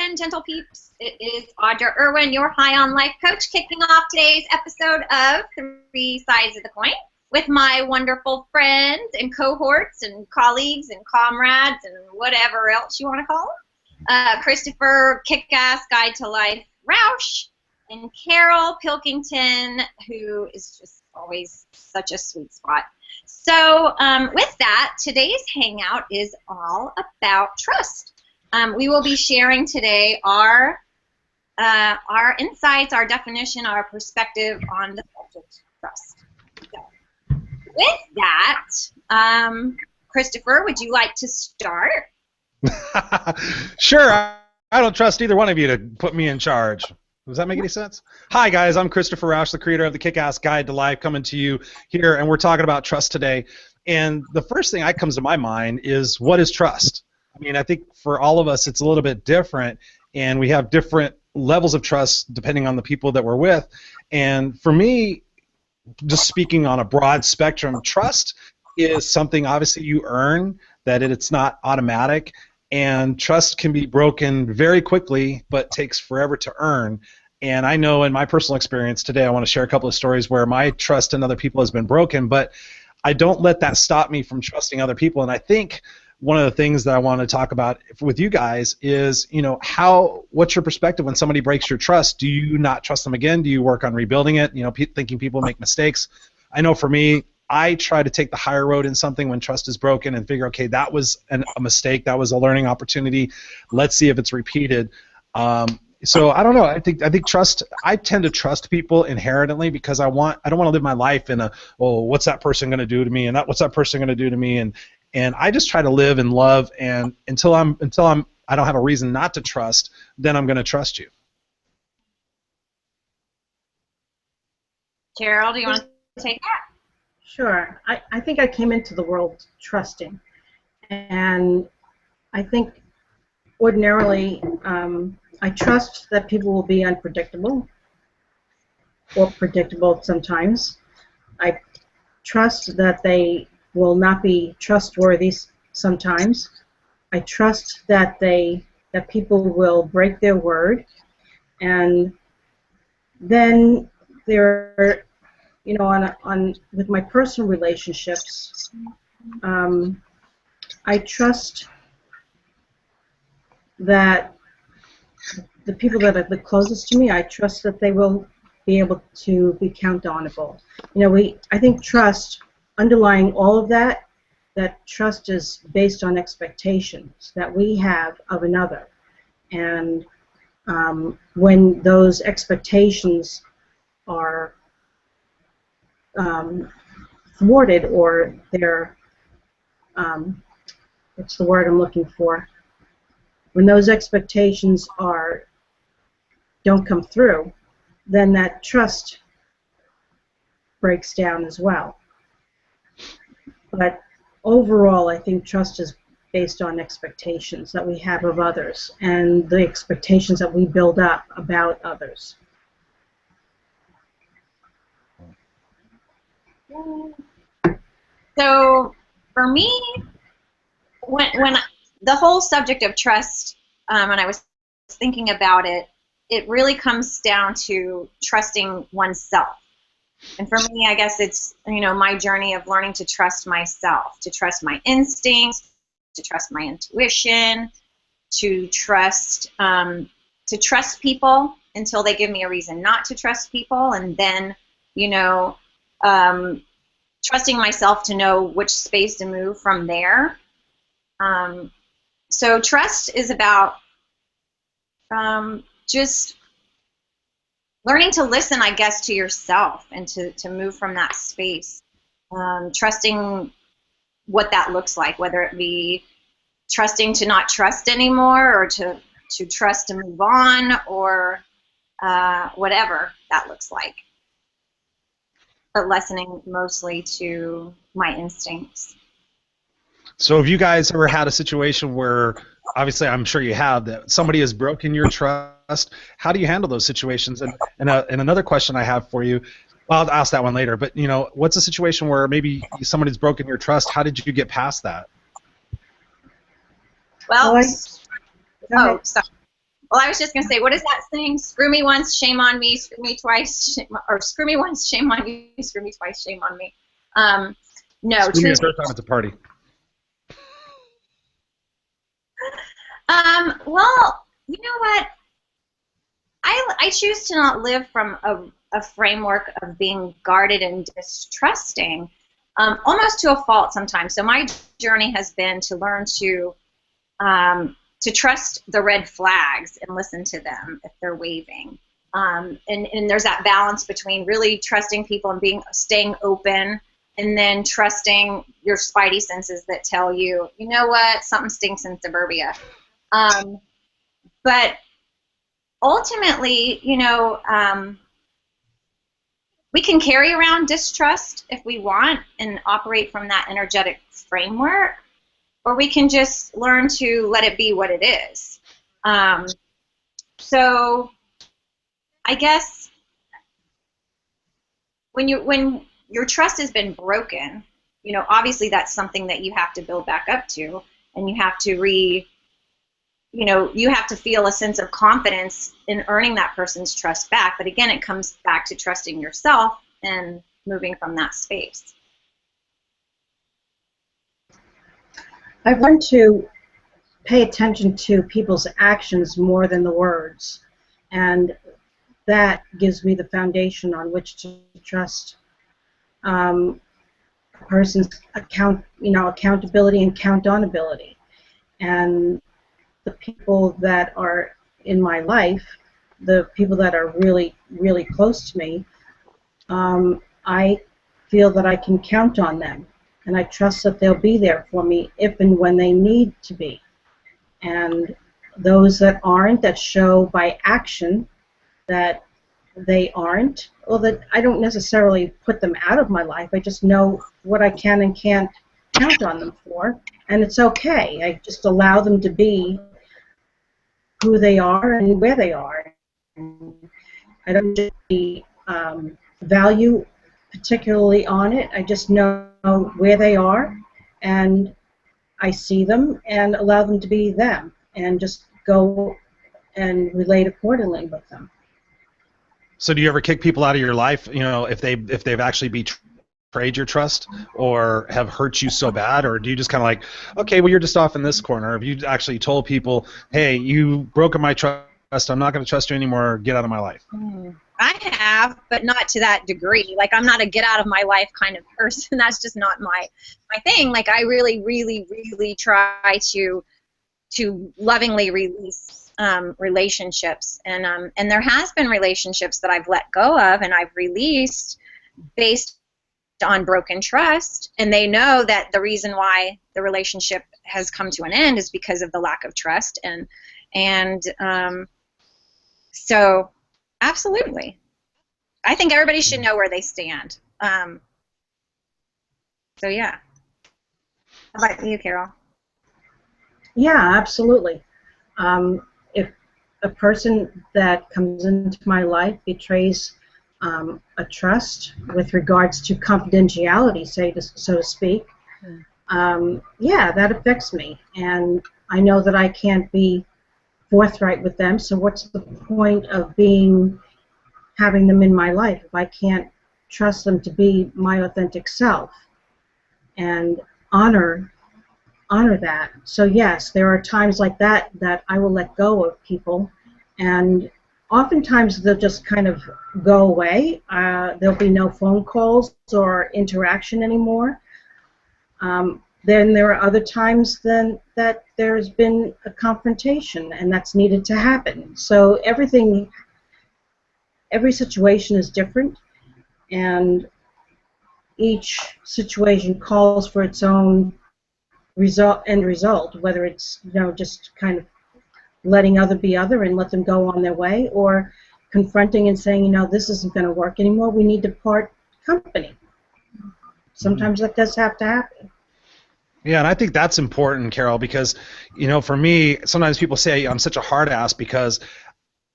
and gentle peeps. It is Audra Irwin, your High on Life coach, kicking off today's episode of Three Sides of the Coin with my wonderful friends and cohorts and colleagues and comrades and whatever else you want to call them. Christopher Kick-Ass Guide to Life Roush and Carol Pilkington, who is just always such a sweet spot. So with that, today's hangout is all about trust. We will be sharing today our insights, our definition, our perspective on the subject of trust. So, with that, Christopher, would you like to start? Sure. I don't trust either one of you to put me in charge. Does that make any sense? Hi, guys. I'm Christopher Roush, the creator of the Kick-Ass Guide to Life, coming to you here, and we're talking about trust today. And the first thing that comes to my mind is, what is trust? I mean, I think for all of us, it's a little bit different, and we have different levels of trust depending on the people that we're with. And for me, just speaking on a broad spectrum, trust is something obviously you earn, that it's not automatic, and trust can be broken very quickly but takes forever to earn. And I know in my personal experience today, I want to share a couple of stories where my trust in other people has been broken, but I don't let that stop me from trusting other people. And I think one of the things that I want to talk about with you guys is, what's your perspective when somebody breaks your trust? Do you not trust them again? Do you work on rebuilding it? Thinking people make mistakes. I know for me, I try to take the higher road in something when trust is broken and figure, okay, that was a mistake. That was a learning opportunity. Let's see if it's repeated. So I don't know. I think trust. I tend to trust people inherently because I don't want to live my life in what's that person going to do to me, and what's that person going to do to me, and I just try to live and love, and until I don't have a reason not to trust, then I'm going to trust you. Carol, do you want to take that? Sure. I think I came into the world trusting, and I think ordinarily I trust that people will be unpredictable or predictable sometimes. I trust that they will not be trustworthy sometimes. I trust that people will break their word, and then there, with my personal relationships, I trust that the people that are the closest to me, I trust that they will be able to be count-onable. I think trust, underlying all of that trust is based on expectations that we have of another. And when those expectations are thwarted, or they're, what's the word I'm looking for? When those expectations don't come through, then that trust breaks down as well. But overall, I think trust is based on expectations that we have of others and the expectations that we build up about others. So for me, when the whole subject of trust, when I was thinking about it, it really comes down to trusting oneself. And for me, I guess it's my journey of learning to trust myself, to trust my instincts, to trust my intuition, to trust people until they give me a reason not to trust people, and then trusting myself to know which space to move from there. So trust is about just learning to listen, I guess, to yourself and to move from that space. Trusting what that looks like, whether it be trusting to not trust anymore, or to trust to move on, or whatever that looks like. But listening mostly to my instincts. So have you guys ever had a situation where, obviously I'm sure you have, that somebody has broken your trust? How do you handle those situations? And another question I have for you, well, I'll ask that one later, but what's a situation where maybe somebody's broken your trust? How did you get past that? Well, sorry. Well, I was just going to say, what is that saying? Screw me once, shame on me. Screw me twice, or screw me once, shame on you. Screw me twice, shame on me. No, Screw me truly. the first time it's a party. Well, you know what? I choose to not live from a framework of being guarded and distrusting, almost to a fault sometimes. So my journey has been to learn to trust the red flags and listen to them if they're waving. And there's that balance between really trusting people and staying open, and then trusting your spidey senses that tell you, you know what, something stinks in suburbia. But ultimately, you know, we can carry around distrust if we want and operate from that energetic framework, or we can just learn to let it be what it is. So I guess when your trust has been broken, you know, obviously that's something that you have to build back up to, and you have to you have to feel a sense of confidence in earning that person's trust back. But again, it comes back to trusting yourself and moving from that space. I've learned to pay attention to people's actions more than the words, and that gives me the foundation on which to trust a person's accountability and count-on-ability. And the people that are in my life, the people that are really, really close to me, I feel that I can count on them, and I trust that they'll be there for me if and when they need to be. And those that aren't, that show by action that they aren't, or that I don't necessarily put them out of my life, I just know what I can and can't count on them for, and it's okay. I just allow them to be who they are and where they are. I don't really value particularly on it. I just know where they are, and I see them and allow them to be them, and just go and relate accordingly with them. So do you ever kick people out of your life, you know, if they've actually betrayed your trust or have hurt you so bad, or do you just kind of like, okay, well, you're just off in this corner? Have you actually told people, hey, you broken my trust, I'm not going to trust you anymore, get out of my life? I have, but not to that degree. Like, I'm not a get out of my life kind of person. That's just not my thing. Like, I really, really, really try to lovingly release relationships, and there has been relationships that I've let go of and I've released based on broken trust, and they know that the reason why the relationship has come to an end is because of the lack of trust, and so absolutely, I think everybody should know where they stand. So yeah. How about you, Carol? Yeah, absolutely. If a person that comes into my life betrays a trust with regards to confidentiality, so to speak, yeah, that affects me. And I know that I can't be forthright with them, so what's the point of having them in my life if I can't trust them to be my authentic self and honor that? So yes, there are times like that I will let go of people, and oftentimes they'll just kind of go away. There'll be no phone calls or interaction anymore. Then there are other times then that there's been a confrontation, and that's needed to happen. So every situation is different, and each situation calls for its own end result, whether it's just kind of letting other be other and let them go on their way, or confronting and saying, this isn't going to work anymore, we need to part company. Sometimes that does have to happen. Yeah, and I think that's important, Carol, because, for me, sometimes people say I'm such a hard ass because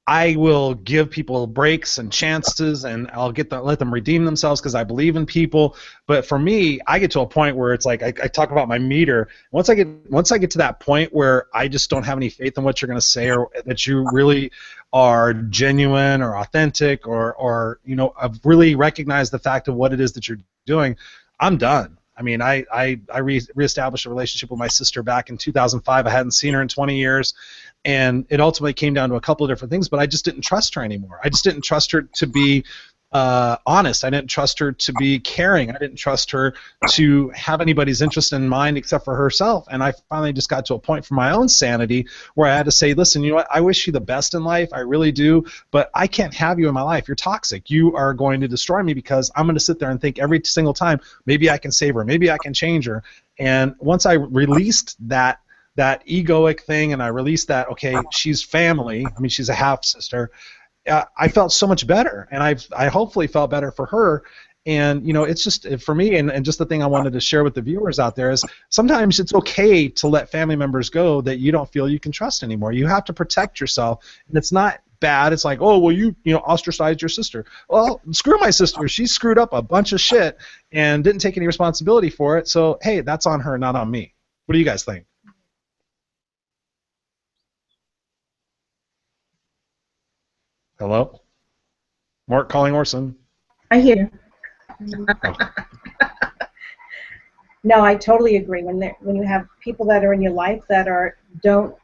I will give people breaks and chances, and I'll let them redeem themselves because I believe in people. But for me, I get to a point where it's like I talk about my meter. Once I get to that point where I just don't have any faith in what you're going to say, or that you really are genuine or authentic, or I've really recognized the fact of what it is that you're doing, I'm done. I mean, I reestablished a relationship with my sister back in 2005. I hadn't seen her in 20 years, and it ultimately came down to a couple of different things, but I just didn't trust her anymore. I just didn't trust her to be honest. I didn't trust her to be caring. I didn't trust her to have anybody's interest in mind except for herself. And I finally just got to a point for my own sanity where I had to say, listen, you know what? I wish you the best in life. I really do. But I can't have you in my life. You're toxic. You are going to destroy me because I'm going to sit there and think every single time, maybe I can save her. Maybe I can change her. And once I released that egoic thing, and I released that, okay, she's family. I mean, she's a half sister. I felt so much better, and I hopefully felt better for her. And it's just for me, and just the thing I wanted to share with the viewers out there is sometimes it's okay to let family members go that you don't feel you can trust anymore. You have to protect yourself, and it's not bad. It's like, oh well, you ostracized your sister. Well, screw my sister. She screwed up a bunch of shit and didn't take any responsibility for it. So hey, that's on her, not on me. What do you guys think? Hello? Mark calling Orson. I hear. No, I totally agree. When you have people that are in your life that don't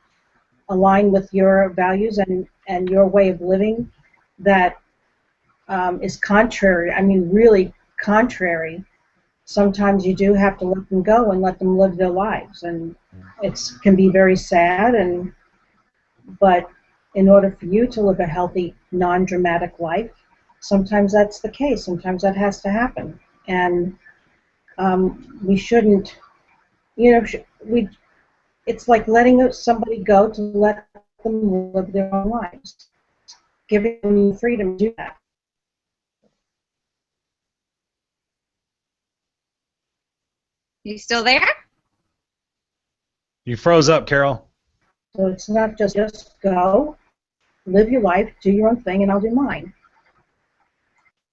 align with your values and your way of living, that is contrary, I mean really contrary, sometimes you do have to let them go and let them live their lives. And it can be very sad, but in order for you to live a healthy, non-dramatic life, sometimes that's the case. Sometimes that has to happen. And we shouldn't, it's like letting somebody go to let them live their own lives. Giving them freedom to do that. You still there? You froze up, Carol. So it's not just go, live your life, do your own thing, and I'll do mine.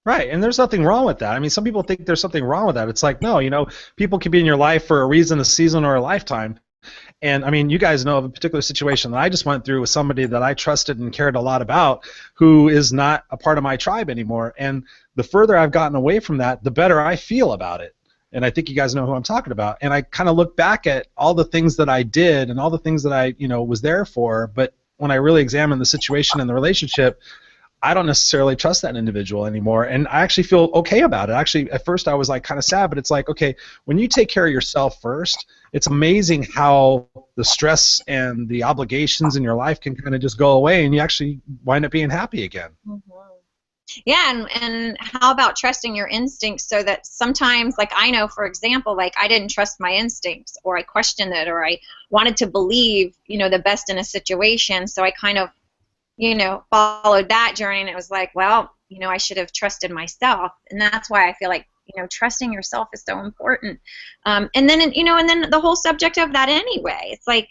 Right, and there's nothing wrong with that. I mean, some people think there's something wrong with that. It's like, no, people can be in your life for a reason, a season, or a lifetime. And, I mean, you guys know of a particular situation that I just went through with somebody that I trusted and cared a lot about who is not a part of my tribe anymore. And the further I've gotten away from that, the better I feel about it. And I think you guys know who I'm talking about. And I kind of look back at all the things that I did and all the things that I, was there for. But when I really examine the situation and the relationship, I don't necessarily trust that individual anymore. And I actually feel okay about it. Actually, at first I was like kind of sad, but it's like, okay, when you take care of yourself first, it's amazing how the stress and the obligations in your life can kind of just go away and you actually wind up being happy again. Mm-hmm. Yeah, and how about trusting your instincts so that sometimes, like I know, for example, like I didn't trust my instincts or I questioned it or I wanted to believe, the best in a situation. So I kind of, followed that journey and it was like, well, I should have trusted myself. And that's why I feel like, trusting yourself is so important. And then the whole subject of that anyway, it's like,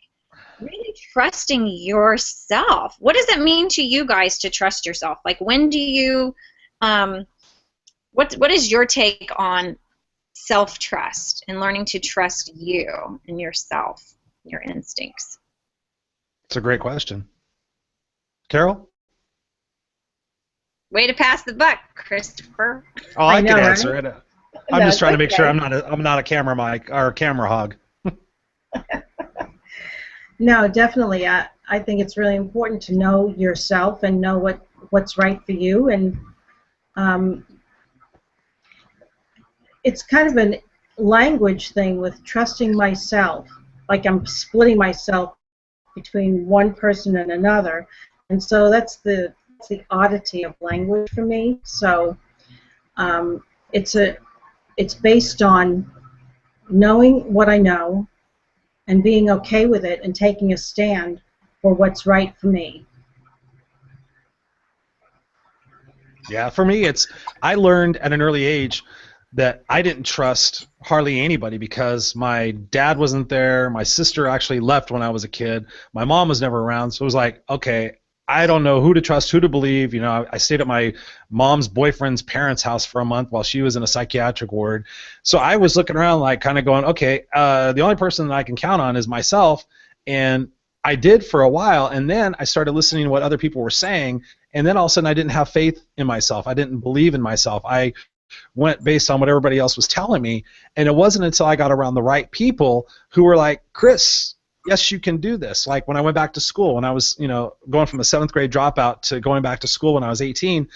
really trusting yourself. What does it mean to you guys to trust yourself? Like, when do you, what is your take on self-trust and learning to trust you and yourself, your instincts? It's a great question. Carol? Way to pass the buck, Christopher. Oh, I can answer right? it. I'm just trying to make sure I'm not a camera mic or a camera hog. No, definitely. I think it's really important to know yourself and know what's right for you. And it's kind of a language thing with trusting myself. Like I'm splitting myself between one person and another. And so that's the oddity of language for me. So it's based on knowing what I know and being okay with it and taking a stand for what's right for me. Yeah, for me, I learned at an early age that I didn't trust hardly anybody because my dad wasn't there. My sister actually left when I was a kid. My mom was never around, so it was like, okay, I don't know who to trust, who to believe. You know, I stayed at my mom's boyfriend's parents' house for a month while she was in a psychiatric ward. So I was looking around like kind of going, okay, the only person that I can count on is myself. And I did for a while, and then I started listening to what other people were saying, and then all of a sudden I didn't have faith in myself. I didn't believe in myself. I went based on what everybody else was telling me, and it wasn't until I got around the right people who were like, Chris, yes, you can do this. Like when I went back to school, when I was, you know, going from a 7th grade dropout to going back to school when I was 18,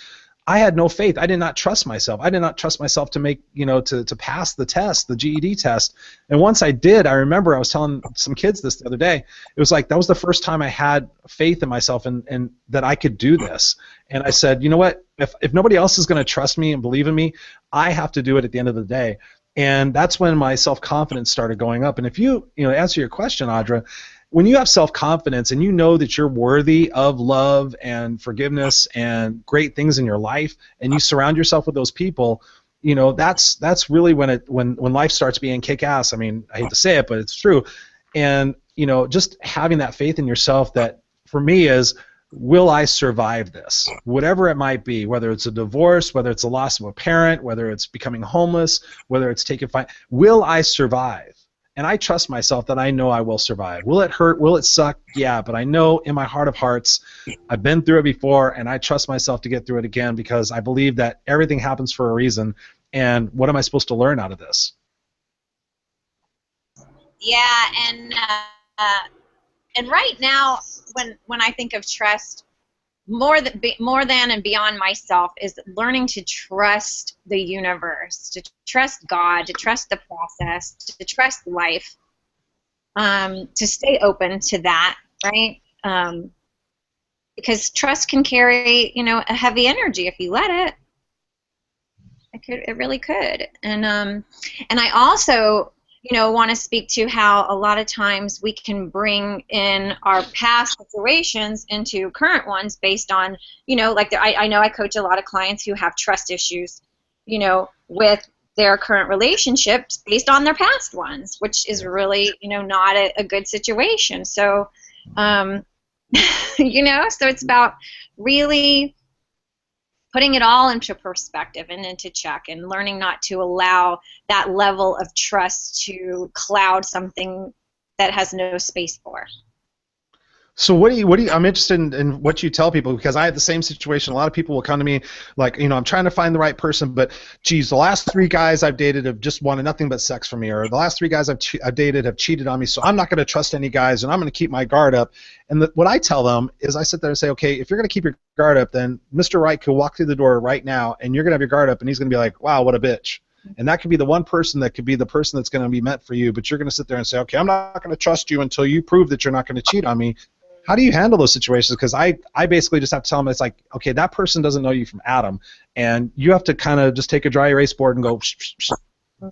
I had no faith. I did not trust myself. I did not trust myself to make, you know, to pass the test, the GED test. And once I did, I remember I was telling some kids this the other day. It was like that was the first time I had faith in myself and that I could do this. And I said, you know what? If nobody else is going to trust me and believe in me, I have to do it at the end of the day. And that's when my self-confidence started going up. And if you know, answer your question, Audra, when you have self-confidence and you know that you're worthy of love and forgiveness and great things in your life, and you surround yourself with those people, you know, that's really when life starts being kick-ass. I mean, I hate to say it, but it's true. And, you know, just having that faith in yourself that, for me, is, will I survive this? Whatever it might be, whether it's a divorce, whether it's the loss of a parent, whether it's becoming homeless, whether it's taking fight, will I survive? And I trust myself that I know I will survive. Will it hurt? Will it suck? Yeah, but I know in my heart of hearts, I've been through it before, and I trust myself to get through it again because I believe that everything happens for a reason. And what am I supposed to learn out of this? Yeah, and right now, when I think of trust, more than and beyond myself is learning to trust the universe, to trust God, to trust the process, to trust life, to stay open to that, right? Because trust can carry, you know, a heavy energy if you let it. It really could. And I also, you know, want to speak to how a lot of times we can bring in our past situations into current ones based on, you know, like I know I coach a lot of clients who have trust issues, you know, with their current relationships based on their past ones, which is really, you know, not a good situation. So, you know, so it's about really putting it all into perspective and into check and learning not to allow that level of trust to cloud something that has no space for. So what do you I'm interested in what you tell people, because I have the same situation. A lot of people will come to me like, you know, I'm trying to find the right person, but geez, the last 3 guys I've dated have just wanted nothing but sex from me, or the last 3 guys I've dated have cheated on me, so I'm not going to trust any guys, and I'm going to keep my guard up. And what I tell them is I sit there and say, okay, if you're going to keep your guard up, then Mr. Right could walk through the door right now, and you're going to have your guard up, and he's going to be like, wow, what a bitch. And that could be the one person that could be the person that's going to be meant for you, but you're going to sit there and say, okay, I'm not going to trust you until you prove that you're not going to cheat on me. How do you handle those situations? Because I basically just have to tell them, it's like, okay, that person doesn't know you from Adam, and you have to kind of just take a dry erase board and go,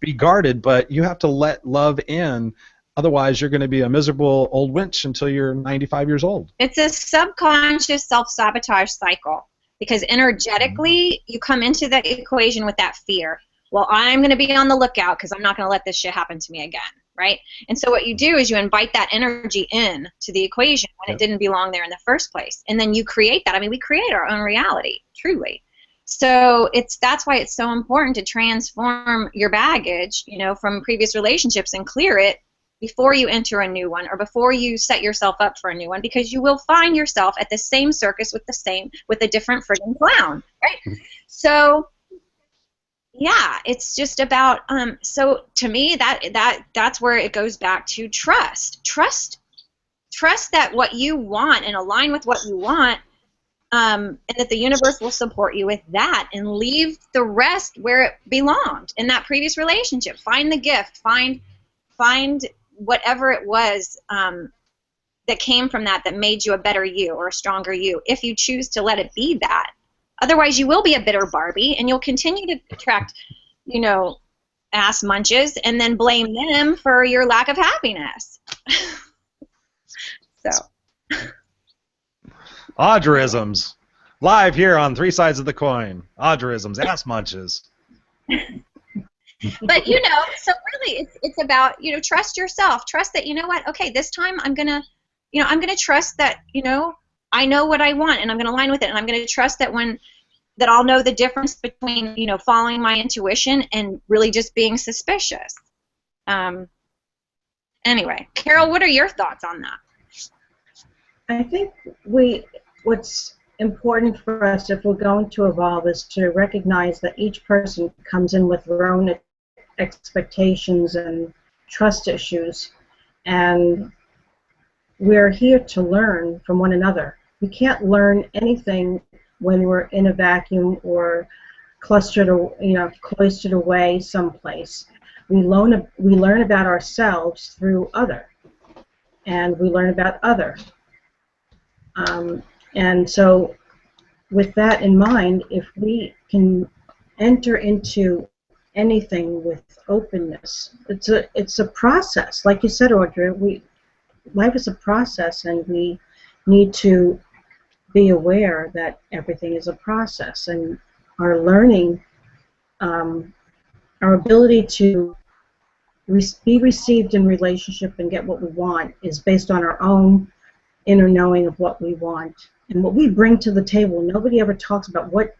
be guarded, but you have to let love in. Otherwise, you're going to be a miserable old winch until you're 95 years old. It's a subconscious self-sabotage cycle because energetically you come into the equation with that fear. Well, I'm going to be on the lookout because I'm not going to let this shit happen to me again, right? And so what you do is you invite that energy in to the equation when it didn't belong there in the first place. And then you create that. I mean, we create our own reality, truly. So that's why it's so important to transform your baggage, you know, from previous relationships and clear it before you enter a new one or before you set yourself up for a new one, because you will find yourself at the same circus with a different friggin' clown, right? So yeah, it's just about so to me that's where it goes back to trust that what you want and align with what you want, and that the universe will support you with that, and leave the rest where it belonged in that previous relationship. Find the gift, find whatever it was that came from that made you a better you or a stronger you, if you choose to let it be that. Otherwise, you will be a bitter Barbie, and you'll continue to attract, you know, ass munches, and then blame them for your lack of happiness. So. Audrisms, live here on 3 Sides of the Coin. Audrisms, ass munches. But, you know, so really it's about, you know, trust yourself. Trust that, you know what, okay, this time I'm going to trust that, you know, I know what I want, and I'm going to align with it, and I'm going to trust that that I'll know the difference between, you know, following my intuition and really just being suspicious. Anyway, Carol, what are your thoughts on that? I think what's important for us if we're going to evolve is to recognize that each person comes in with their own expectations and trust issues, and we're here to learn from one another. We can't learn anything when we're in a vacuum or cloistered away someplace. We learn about ourselves through other, and we learn about other. And so with that in mind, if we can enter into anything with openness, it's a process. Like you said, Audra, life is a process, and we need to be aware that everything is a process, and our learning, our ability to be received in relationship and get what we want is based on our own inner knowing of what we want and what we bring to the table. Nobody ever talks about what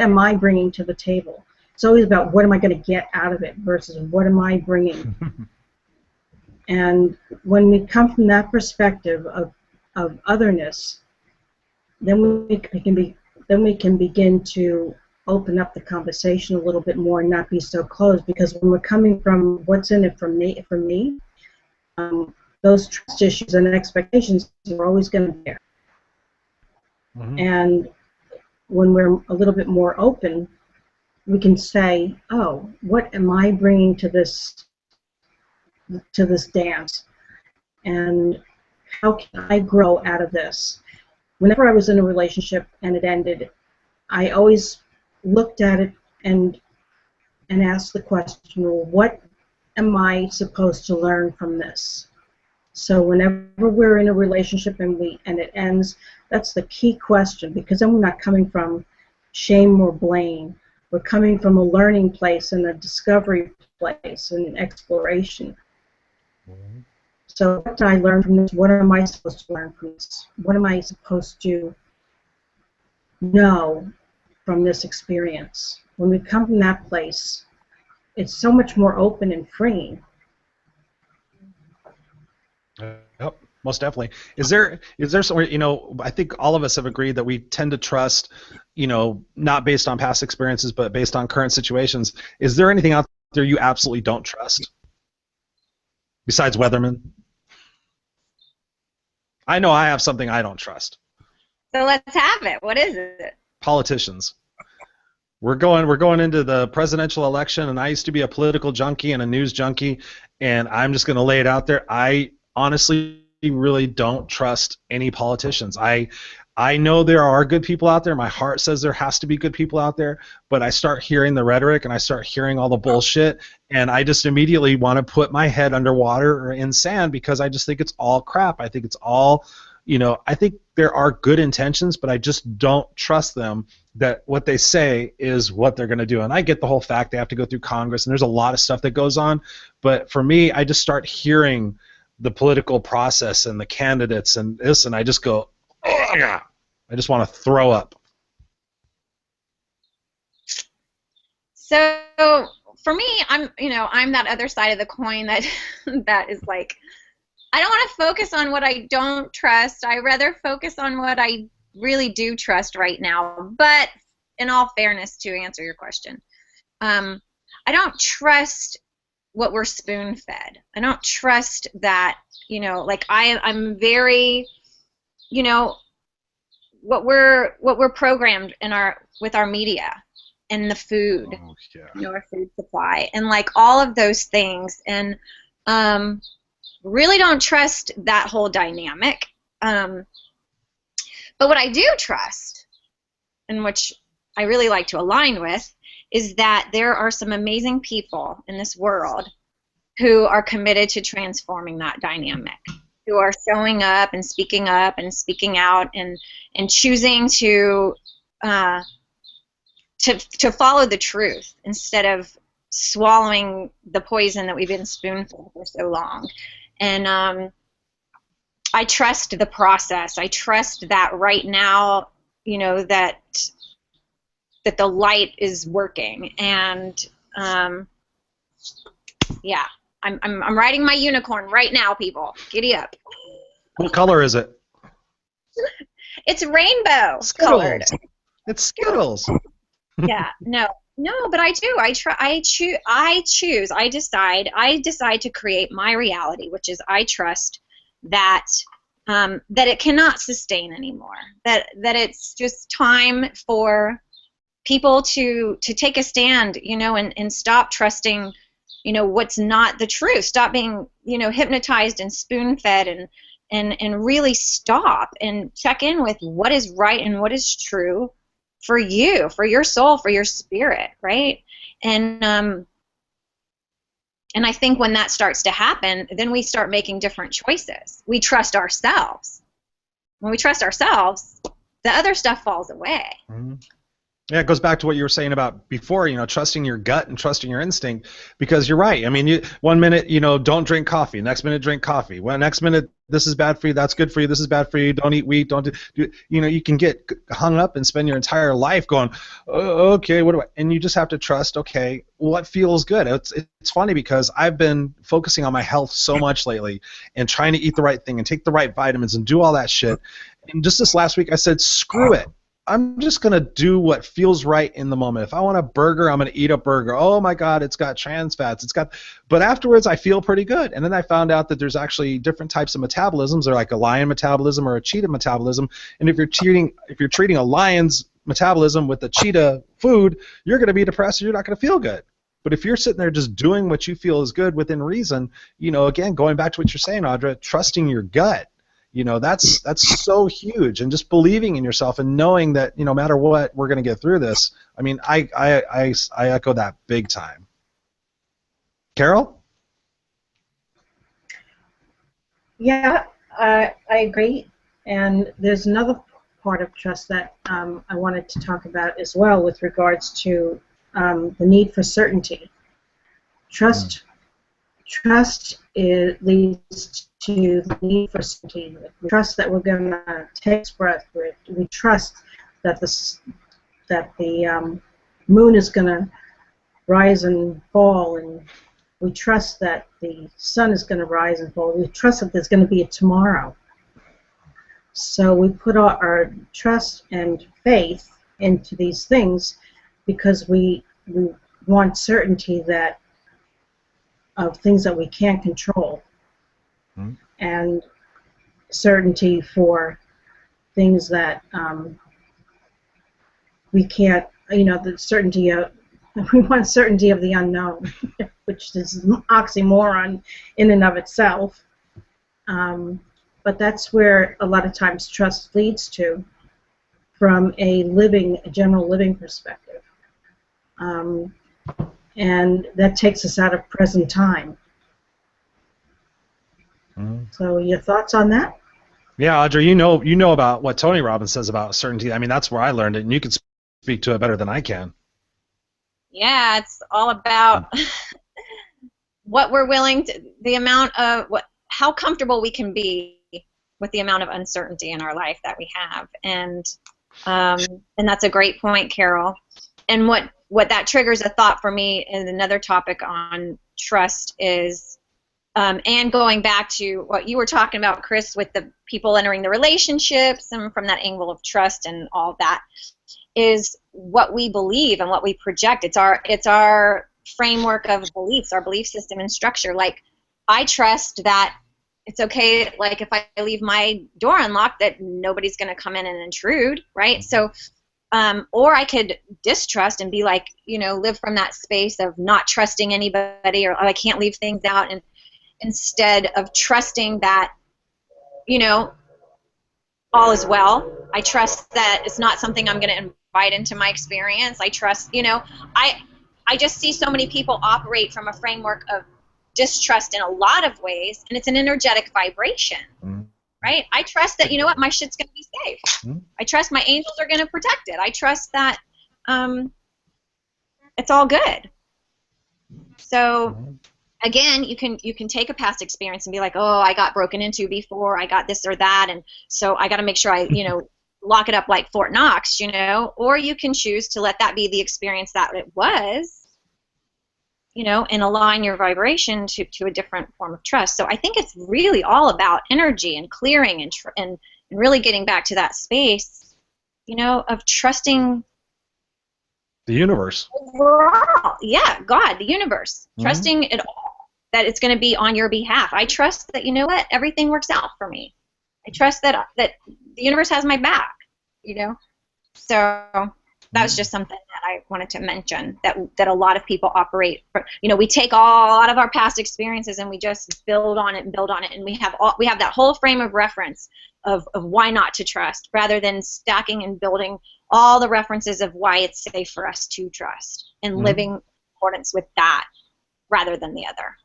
am I bringing to the table. It's always about what am I going to get out of it versus what am I bringing. And when we come from that perspective of otherness, then we can begin to open up the conversation a little bit more and not be so closed. Because when we're coming from what's in it for me, those trust issues and expectations are always going to be there. Mm-hmm. And when we're a little bit more open, we can say, "Oh, what am I bringing to this dance, and how can I grow out of this?" Whenever I was in a relationship and it ended, I always looked at it and asked the question, well, what am I supposed to learn from this? So whenever we're in a relationship and it ends, that's the key question, because then we're not coming from shame or blame. We're coming from a learning place and a discovery place and an exploration. Mm-hmm. So what did I learn from this? What am I supposed to learn from this? What am I supposed to know from this experience? When we come from that place, it's so much more open and freeing. Yep, most definitely. Is there somewhere, you know, I think all of us have agreed that we tend to trust, you know, not based on past experiences, but based on current situations. Is there anything out there you absolutely don't trust? Besides Weatherman? I know I have something I don't trust. So let's have it. What is it? Politicians. We're going into the presidential election, and I used to be a political junkie and a news junkie, and I'm just going to lay it out there. I honestly really don't trust any politicians. I know there are good people out there. My heart says there has to be good people out there, but I start hearing the rhetoric and I start hearing all the bullshit, and I just immediately want to put my head underwater or in sand because I just think it's all crap. I think it's all, you know, I think there are good intentions, but I just don't trust them that what they say is what they're going to do. And I get the whole fact they have to go through Congress, and there's a lot of stuff that goes on, but for me, I just start hearing the political process and the candidates and this, and I just go, ugh. I just want to throw up. So for me, I'm that other side of the coin that is like, I don't want to focus on what I don't trust. I rather focus on what I really do trust right now. But in all fairness, to answer your question, I don't trust what we're spoon-fed. I don't trust that, you know, like I'm very, you know, what we're programmed with our media and the food, you know, our food supply, and like all of those things, and really don't trust that whole dynamic. But what I do trust, and which I really like to align with, is that there are some amazing people in this world who are committed to transforming that dynamic, who are showing up and speaking out and choosing to follow the truth instead of swallowing the poison that we've been spoon-fed for so long. And I trust the process. I trust that right now, that the light is working, and yeah, I'm riding my unicorn right now, people. Giddy up. What color is it? It's rainbow colored. It's Skittles. Yeah, no, but I do. I choose. I decide to create my reality, which is I trust that that it cannot sustain anymore. That it's just time for people to take a stand, and stop trusting, what's not the truth. Stop being, hypnotized and spoon-fed, and really stop and check in with what is right and what is true for you, for your soul, for your spirit, right? And I think when that starts to happen, then we start making different choices. We trust ourselves. When we trust ourselves, the other stuff falls away. Mm-hmm. Yeah, it goes back to what you were saying about before, trusting your gut and trusting your instinct, because you're right. I mean, one minute, don't drink coffee. Next minute, drink coffee. Well, next minute, this is bad for you. That's good for you. This is bad for you. Don't eat wheat. Don't do. You can get hung up and spend your entire life going, oh, okay, what do I? And you just have to trust. Okay, what feels good? It's funny because I've been focusing on my health so much lately and trying to eat the right thing and take the right vitamins and do all that shit. And just this last week, I said, screw it. I'm just going to do what feels right in the moment. If I want a burger, I'm going to eat a burger. Oh my God, it's got trans fats. But afterwards I feel pretty good. And then I found out that there's actually different types of metabolisms. They're like a lion metabolism or a cheetah metabolism. And if you're treating a lion's metabolism with a cheetah food, you're going to be depressed and you're not going to feel good. But if you're sitting there just doing what you feel is good within reason, again, going back to what you're saying, Audra, trusting your gut. That's so huge, and just believing in yourself and knowing that no matter what, we're going to get through this. I mean, I echo that big time. Carol? Yeah, I agree. And there's another part of trust that I wanted to talk about as well, with regards to the need for certainty. Trust leads to the need for certainty. We trust that we're going to take this breath. We trust that the moon is going to rise and fall, and we trust that the sun is going to rise and fall. We trust that there's going to be a tomorrow. So we put our trust and faith into these things because we want certainty of things that we can't control, and certainty for things that we can't, the certainty of, we want certainty of the unknown, which is an oxymoron in and of itself. But that's where a lot of times trust leads to, from a general living perspective. And that takes us out of present time. So your thoughts on that? Yeah, Audra, you know about what Tony Robbins says about certainty. I mean, that's where I learned it, and you can speak to it better than I can. Yeah, it's all about what we're willing to, the amount of how comfortable we can be with the amount of uncertainty in our life that we have, and that's a great point, Carol. And what that triggers a thought for me, and another topic on trust is, and going back to what you were talking about, Chris, with the people entering the relationships, and from that angle of trust and all that, is what we believe and what we project. It's our framework of beliefs, our belief system and structure. Like, I trust that it's okay, like if I leave my door unlocked, that nobody's going to come in and intrude, right? So, or I could distrust and be like, live from that space of not trusting anybody, or I can't leave things out, and instead of trusting that, all is well. I trust that it's not something I'm going to invite into my experience. I trust, I just see so many people operate from a framework of distrust in a lot of ways, and it's an energetic vibration, right? I trust that, my shit's going to be safe. I trust my angels are going to protect it. I trust that it's all good. So again, you can take a past experience and be like, oh, I got broken into before, I got this or that, and so I got to make sure I, lock it up like Fort Knox, or you can choose to let that be the experience that it was, and align your vibration to a different form of trust. So I think it's really all about energy and clearing and really getting back to that space, of trusting the universe. Overall, yeah, God, the universe, trusting it all, that it's going to be on your behalf. I trust that, everything works out for me. I trust that the universe has my back, So that was just something that I wanted to mention, that a lot of people operate. We take a lot of our past experiences and we just build on it, and we have that whole frame of reference of why not to trust, rather than stacking and building all the references of why it's safe for us to trust, and living in accordance with that rather than the other.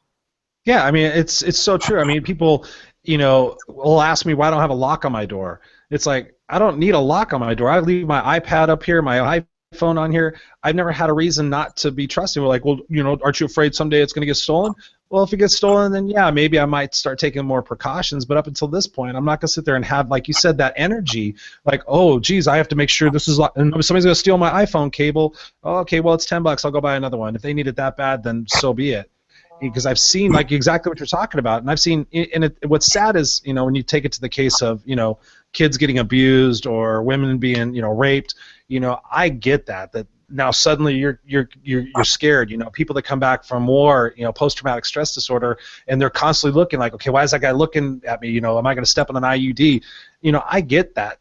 Yeah, I mean, it's so true. I mean, people, will ask me why I don't have a lock on my door. It's like, I don't need a lock on my door. I leave my iPad up here, my iPhone on here. I've never had a reason not to be trusting. We're like, well, aren't you afraid someday it's going to get stolen? Well, if it gets stolen, then yeah, maybe I might start taking more precautions. But up until this point, I'm not going to sit there and have, like you said, that energy. Like, oh, geez, I have to make sure this is. And somebody's going to steal my iPhone cable. Oh, okay, well, it's $10. I'll go buy another one. If they need it that bad, then so be it. Because I've seen like exactly what you're talking about, and I've seen. And what's sad is, when you take it to the case of, kids getting abused or women being, raped. I get that now suddenly you're scared. People that come back from war, post-traumatic stress disorder, and they're constantly looking like, okay, why is that guy looking at me? Am I going to step on an IUD? I get that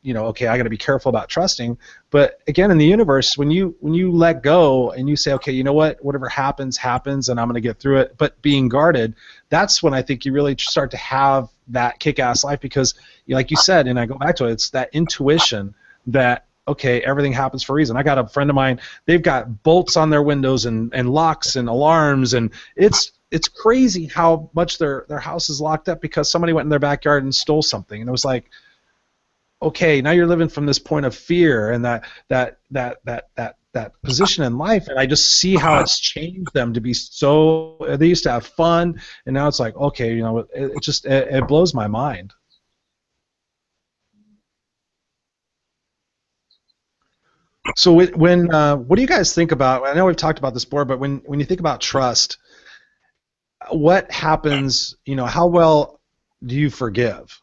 okay, I got to be careful about trusting. But again, in the universe, when you let go and you say, okay, whatever happens, and I'm going to get through it, but being guarded, that's when I think you really start to have that kick-ass life, because, like you said, and I go back to it, it's that intuition that, okay, everything happens for a reason. I got a friend of mine, they've got bolts on their windows and locks and alarms, and it's crazy how much their house is locked up because somebody went in their backyard and stole something. And it was like, okay, now you're living from this point of fear and that position in life, and I just see how it's changed them to be so. They used to have fun, and now it's like, okay, it blows my mind. So when what do you guys think about? I know we've talked about this before, but when you think about trust, what happens? How well do you forgive?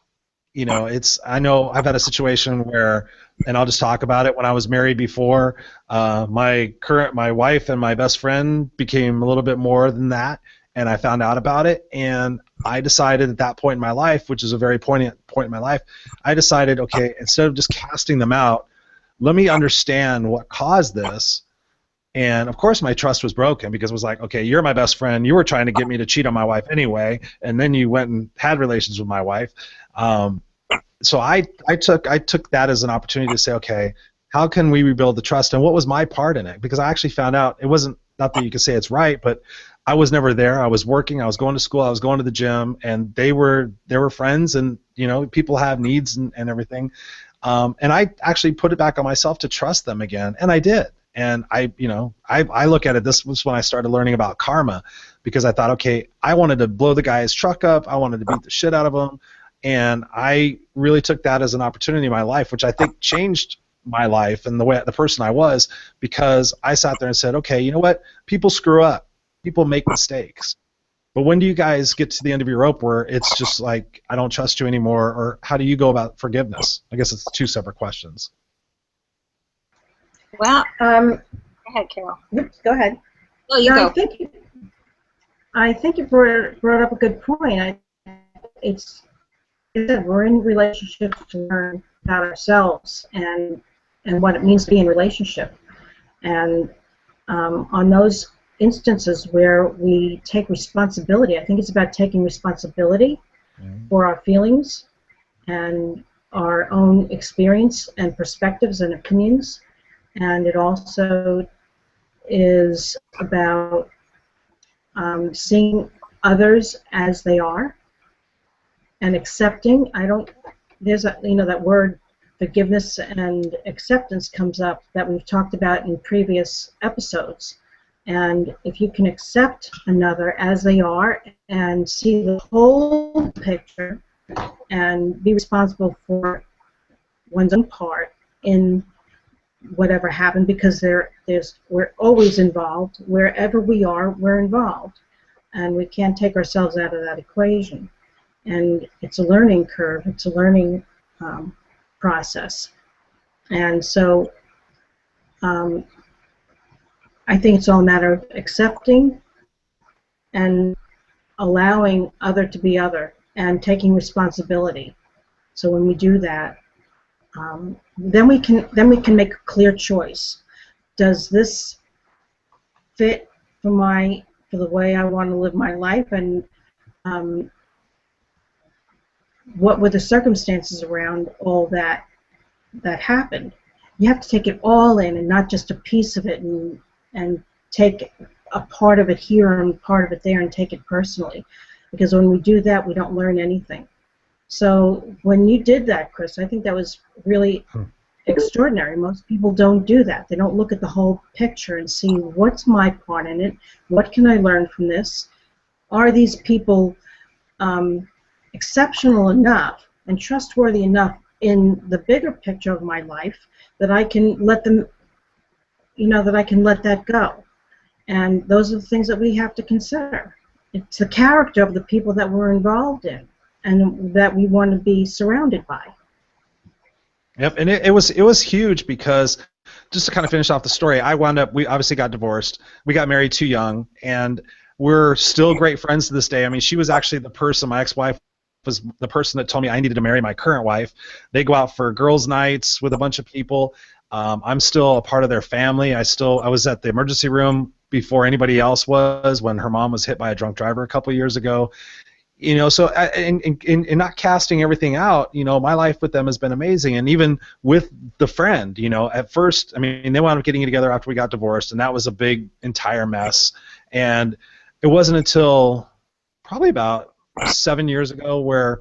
I know I've had a situation where, and I'll just talk about it. When I was married before, my wife and my best friend became a little bit more than that, and I found out about it, and I decided at that point in my life, which is a very poignant point in my life, I decided, okay, instead of just casting them out, let me understand what caused this. And of course my trust was broken, because it was like, okay, you're my best friend, you were trying to get me to cheat on my wife anyway, and then you went and had relations with my wife. So I took that as an opportunity to say, okay, how can we rebuild the trust, and what was my part in it? Because I actually found out it wasn't, not that you could say it's right, but I was never there. I was working, I was going to school, I was going to the gym, and they were friends, and people have needs and everything. And I actually put it back on myself to trust them again, and I did. And I look at it, this was when I started learning about karma, because I thought, okay, I wanted to blow the guy's truck up, I wanted to beat the shit out of him, and I really took that as an opportunity in my life, which I think changed my life and the person I was, because I sat there and said, okay, you know what, people screw up, people make mistakes, but when do you guys get to the end of your rope where it's just like, I don't trust you anymore? Or how do you go about forgiveness? I guess it's two separate questions. Well, go ahead, Carol. Oops, go ahead. Oh, you go. I think you brought up a good point. We're in relationships to learn about ourselves and what it means to be in relationship. And on those instances where we take responsibility, I think it's about taking responsibility for our feelings and our own experience and perspectives and opinions. And it also is about seeing others as they are and accepting. There's that word forgiveness and acceptance comes up that we've talked about in previous episodes. And if you can accept another as they are and see the whole picture and be responsible for one's own part in whatever happened, because we're always involved. Wherever we are, we're involved. And we can't take ourselves out of that equation. And it's a learning curve. It's a learning process. And so I think it's all a matter of accepting and allowing other to be other and taking responsibility. So when we do that, then we can make a clear choice. Does this fit for the way I want to live my life, and what were the circumstances around all that happened? You have to take it all in and not just a piece of it, and take a part of it here and part of it there and take it personally, because when we do that, we don't learn anything. So when you did that, Chris, I think that was really extraordinary. Most people don't do that. They don't look at the whole picture and see what's my part in it, what can I learn from this, are these people exceptional enough and trustworthy enough in the bigger picture of my life that I can let them, that I can let that go. And those are the things that we have to consider. It's the character of the people that we're involved in and that we want to be surrounded by. Yep, and it was huge, because just to kind of finish off the story, we obviously got divorced. We got married too young, and we're still great friends to this day. I mean, she was actually the person, my ex-wife was the person that told me I needed to marry my current wife. They go out for girls' nights with a bunch of people. I'm still a part of their family. I was at the emergency room before anybody else was when her mom was hit by a drunk driver a couple of years ago. So in not casting everything out, my life with them has been amazing. And even with the friend, at first, I mean, they wound up getting together after we got divorced, and that was a big entire mess. And it wasn't until probably about 7 years ago where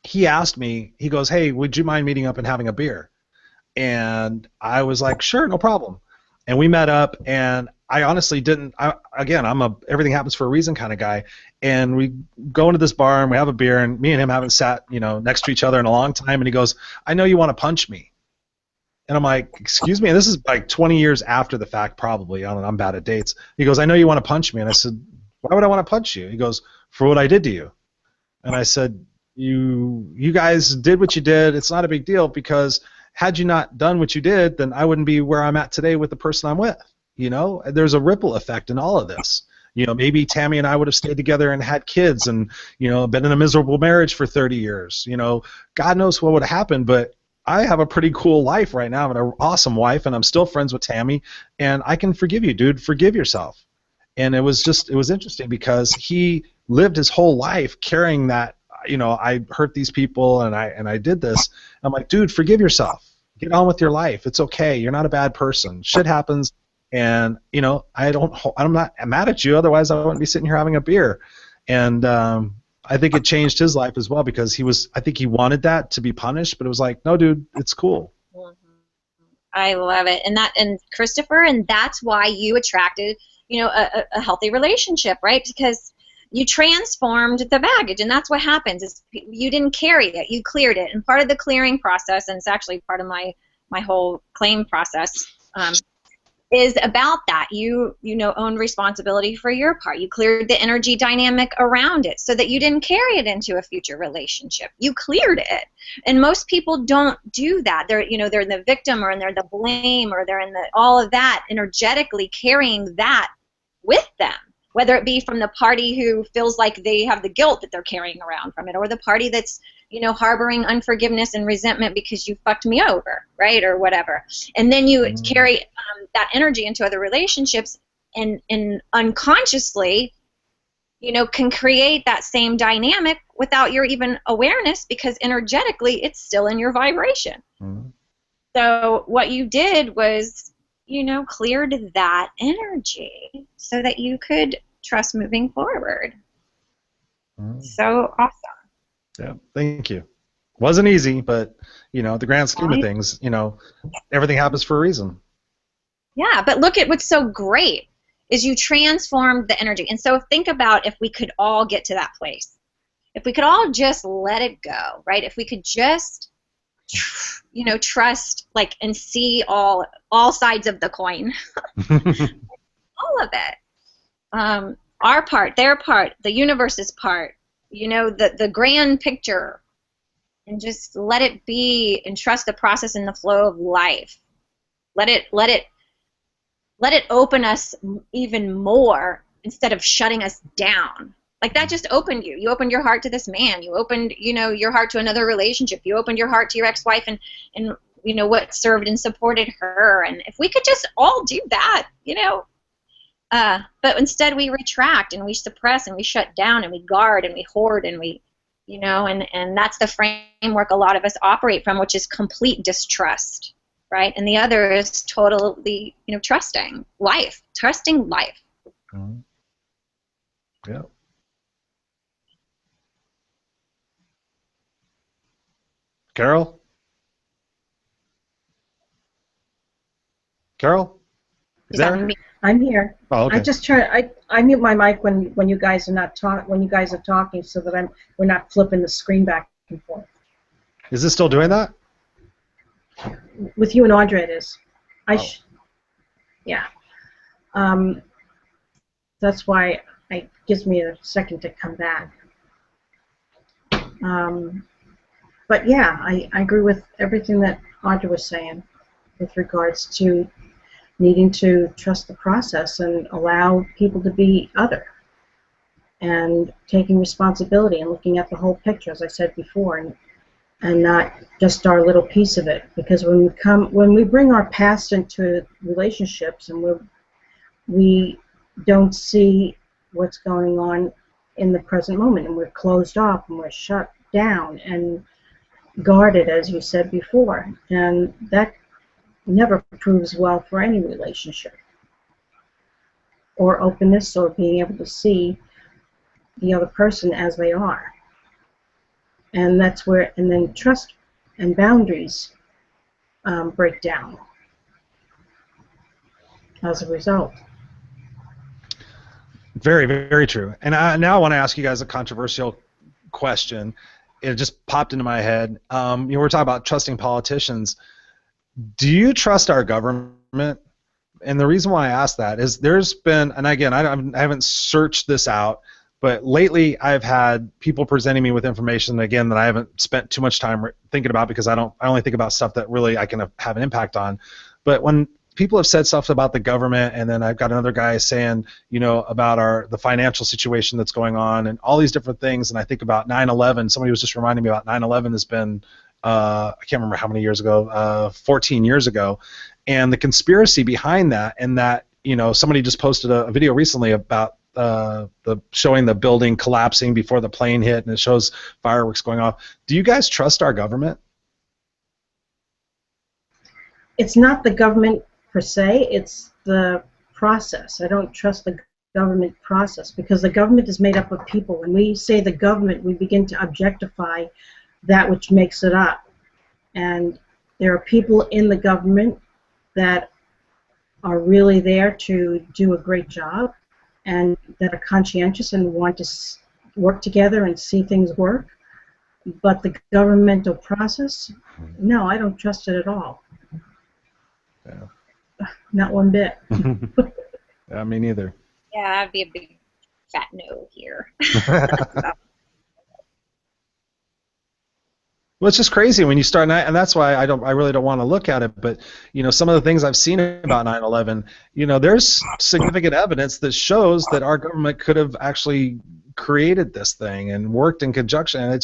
he asked me, he goes, "Hey, would you mind meeting up and having a beer?" And I was like, "Sure, no problem." And we met up, and I honestly didn't. I'm a everything happens for a reason kind of guy. And we go into this bar and we have a beer, and me and him haven't sat, next to each other in a long time. And he goes, "I know you want to punch me." And I'm like, "Excuse me?" And this is like 20 years after the fact, probably. I don't know, I'm bad at dates. He goes, "I know you want to punch me." And I said, "Why would I want to punch you?" He goes, "For what I did to you." And I said, You guys did what you did. It's not a big deal, because had you not done what you did, then I wouldn't be where I'm at today with the person I'm with. There's a ripple effect in all of this. Maybe Tammy and I would have stayed together and had kids and, been in a miserable marriage for 30 years. God knows what would have happened, but I have a pretty cool life right now. I have an awesome wife, and I'm still friends with Tammy, and I can forgive you, dude. Forgive yourself. And it was interesting, because he lived his whole life carrying that, I hurt these people and I did this. I'm like, dude, forgive yourself. Get on with your life. It's okay. You're not a bad person. Shit happens. And, I'm not mad at you. Otherwise, I wouldn't be sitting here having a beer. And I think it changed his life as well, because I think he wanted that to be punished, but it was like, no, dude, it's cool. I love it. And Christopher, and that's why you attracted, a healthy relationship, right? Because you transformed the baggage, and that's what happens. Is you didn't carry it, you cleared it. And part of the clearing process, and it's actually part of my whole claim process, is about that. You own responsibility for your part. You cleared the energy dynamic around it so that you didn't carry it into a future relationship. You cleared it. And most people don't do that. They're they're the victim, or they're the blame, or they're in all of that, energetically carrying that with them. Whether it be from the party who feels like they have the guilt that they're carrying around from it, or the party that's, harboring unforgiveness and resentment because you fucked me over, right, or whatever. And then you carry that energy into other relationships, and unconsciously, can create that same dynamic without your even awareness, because energetically it's still in your vibration. Mm-hmm. So what you did was, cleared that energy so that you could trust moving forward. So awesome. Yeah, thank you. Wasn't easy, but, the grand scheme of things, everything happens for a reason. Yeah, but look at what's so great is you transform the energy. And so think about if we could all get to that place. If we could all just let it go, right? If we could just, you know, trust, like, and see all sides of the coin, all of it. Our part, their part, the universe's part, you know, the grand picture, and just let it be and trust the process and the flow of life. Let it open us even more instead of shutting us down. Like, that just opened you. You opened your heart to this man. You opened, you know, your heart to another relationship. You opened your heart to your ex-wife and you know, what served and supported her. And if we could just all do that, you know. But instead we retract and we suppress and we shut down and we guard and we hoard and we, you know, and that's the framework a lot of us operate from, which is complete distrust, right? And the other is totally, you know, trusting life. Mm-hmm. Yeah. Carol? Carol? Is that me? I'm here. Oh, okay. I just try. I mute my mic when you guys are not when you guys are talking, so that we're not flipping the screen back and forth. Is this still doing that? With you and Audra, it is. Yeah. That's why it gives me a second to come back. But yeah, I agree with everything that Audra was saying with regards to needing to trust the process and allow people to be other, and taking responsibility and looking at the whole picture, as I said before, and not just our little piece of it. Because when we bring our past into relationships and we don't see what's going on in the present moment, and we're closed off and we're shut down and guarded, as you said before, and that never proves well for any relationship, or openness, or being able to see the other person as they are. And that's where, and then trust and boundaries break down as a result. Very, very true. And now I want to ask you guys a controversial question. It just popped into my head. You know, we're talking about trusting politicians. Do you trust our government? And the reason why I ask that is there's been, and again, I haven't searched this out, but lately I've had people presenting me with information, again, that I haven't spent too much time thinking about, because I only think about stuff that really I can have an impact on. But when people have said stuff about the government, and then I've got another guy saying, you know, about the financial situation that's going on and all these different things, and I think about 9/11. Somebody was just reminding me about 9/11 has been, I can't remember how many years ago, 14 years ago, and the conspiracy behind that, and that, you know, somebody just posted a video recently about showing the building collapsing before the plane hit, and it shows fireworks going off. Do you guys trust our government? It's not the government per se, it's the process. I don't trust the government process, because the government is made up of people. When we say the government, we begin to objectify that which makes it up. And there are people in the government that are really there to do a great job, and that are conscientious and want to work together and see things work. But the governmental process, no, I don't trust it at all. Yeah. Not one bit. Yeah, me neither. Yeah, I'd be a big fat no here. Well, it's just crazy when you start, and that's why I really don't want to look at it. But you know, some of the things I've seen about 9/11, you know, there's significant evidence that shows that our government could have actually created this thing and worked in conjunction. And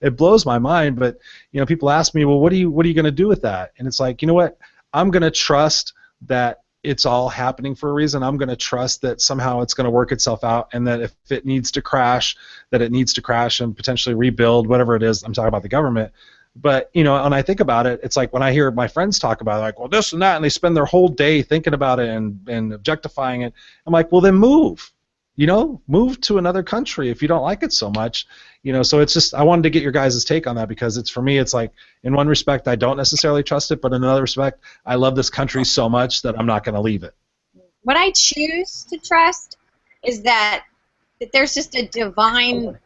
it blows my mind. But you know, people ask me, well, what are you going to do with that? And it's like, you know what? I'm going to trust that it's all happening for a reason. I'm going to trust that somehow it's going to work itself out, and that if it needs to crash, that it needs to crash and potentially rebuild, whatever it is. I'm talking about the government. But, you know, when I think about it, it's like when I hear my friends talk about it, like, well, this and that, and they spend their whole day thinking about it and objectifying it. I'm like, well, then move. You know, move to another country if you don't like it so much. You know, so it's just, I wanted to get your guys' take on that, because it's, for me, it's like, in one respect, I don't necessarily trust it, but in another respect, I love this country so much that I'm not going to leave it. what I choose to trust is that there's just a divine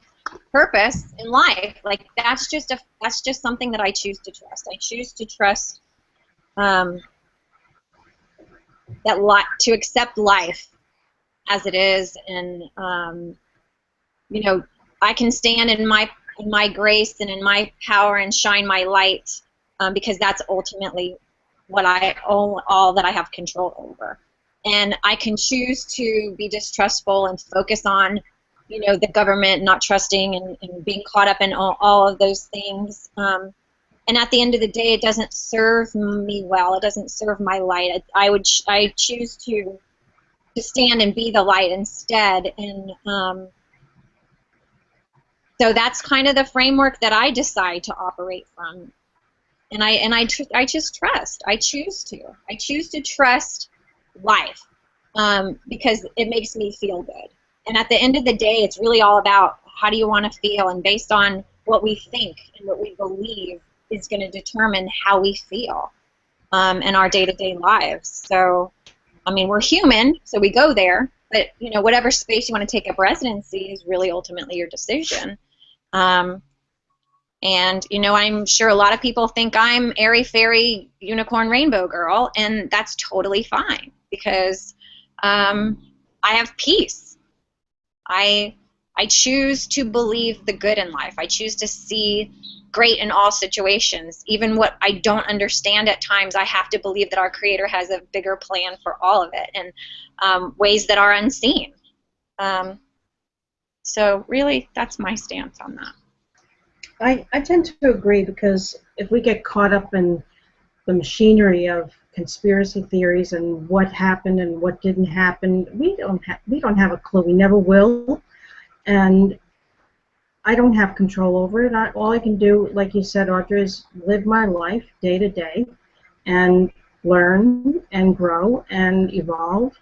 purpose in life. Like that's just something that I choose to trust. I choose to trust to accept life as it is, and you know, I can stand in my grace and in my power and shine my light, because that's ultimately what all that I have control over. And I can choose to be distrustful and focus on, you know, the government, not trusting and being caught up in all of those things. And at the end of the day, it doesn't serve me well. It doesn't serve my light. I choose to stand and be the light instead. And so that's kind of the framework that I decide to operate from. And I just trust. I choose to trust life, because it makes me feel good. And at the end of the day, it's really all about how do you want to feel, and based on what we think and what we believe is going to determine how we feel in our day-to-day lives. So, I mean, we're human, so we go there, but, you know, whatever space you want to take up residency is really ultimately your decision. And, you know, I'm sure a lot of people think I'm airy-fairy unicorn rainbow girl, and that's totally fine, because I have peace. I choose to believe the good in life. I choose to see great in all situations. Even what I don't understand at times, I have to believe that our Creator has a bigger plan for all of it, and ways that are unseen. So really, that's my stance on that. I tend to agree, because if we get caught up in the machinery of conspiracy theories and what happened and what didn't happen, we don't have a clue. We never will, and I don't have control over it. All I can do, like you said, Audra, is live my life day to day and learn and grow and evolve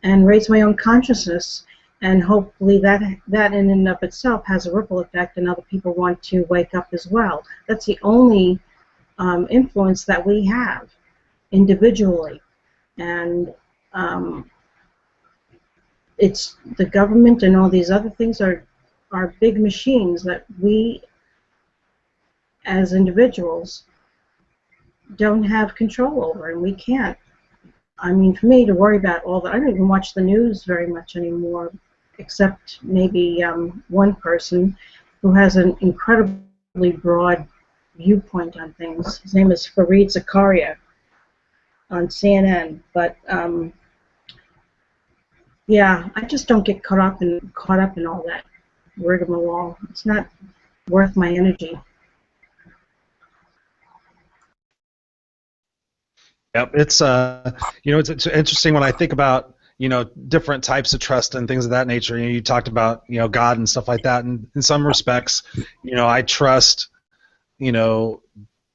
and raise my own consciousness. And hopefully that in and of itself has a ripple effect, and other people want to wake up as well. That's the only influence that we have individually. And it's the government and all these other things are big machines that we as individuals don't have control over, and we can't. I mean, for me to worry about all that, I don't even watch the news very much anymore, except maybe one person who has an incredibly broad viewpoint on things. His name is Fareed Zakaria on CNN. But yeah, I just don't get caught up in all that rigmarole. It's not worth my energy. Yep, it's you know, it's interesting when I think about, you know, different types of trust and things of that nature. You know, you talked about, you know, God and stuff like that, and in some respects, you know, I trust, you know,